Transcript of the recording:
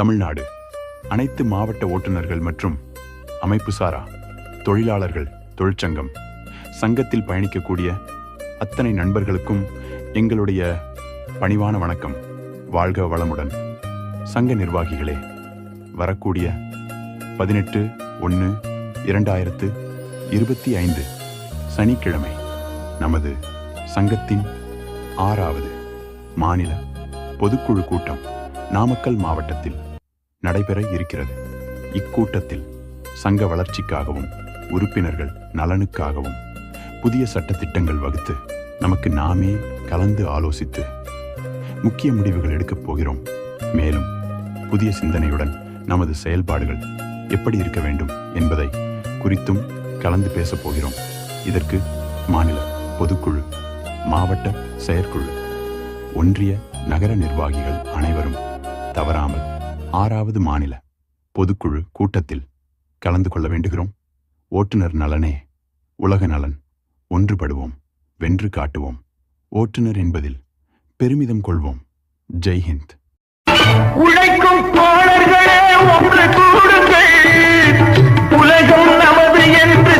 தமிழ்நாடு அனைத்து மாவட்ட ஓட்டுநர்கள் மற்றும் அமைப்பு சாரா தொழிலாளர்கள் தொழிற்சங்கம் சங்கத்தில் பயணிக்கக்கூடிய அத்தனை நண்பர்களுக்கும் எங்களுடைய பணிவான வணக்கம். வாழ்க வளமுடன். சங்க நிர்வாகிகளே, வரக்கூடிய 18/1/2025 சனிக்கிழமை நமது சங்கத்தின் 6வது மாநில பொதுக்குழு கூட்டம் நாமக்கல் மாவட்டத்தில் நடைபெற இருக்கிறது. இக்கூட்டத்தில் சங்க வளர்ச்சிக்காகவும் உறுப்பினர்கள் நலனுக்காகவும் புதிய சட்ட திட்டங்கள் வகுத்து நமக்கு நாமே கலந்து ஆலோசித்து முக்கிய முடிவுகள் எடுக்கப் போகிறோம். மேலும் புதிய சிந்தனையுடன் நமது செயல்பாடுகள் எப்படி இருக்க வேண்டும் என்பதை குறித்தும் கலந்து பேசப் போகிறோம். இதற்கு மாநில பொதுக்குழு, மாவட்ட செயற்குழு, ஒன்றிய நகர நிர்வாகிகள் அனைவரும் தவறாமல் 6வது மாநில பொதுக்குழு கூட்டத்தில் கலந்து கொள்ள வேண்டுகிறோம். ஓட்டுநர் நலனே உலக நலன். ஒன்றுபடுவோம், வென்று காட்டுவோம். ஓட்டுநர் என்பதில் பெருமிதம் கொள்வோம். ஜெய்ஹிந்த். உழைக்கும் தோழர்களே ஒன்று கூடுங்கள், உலகம் நமது என்று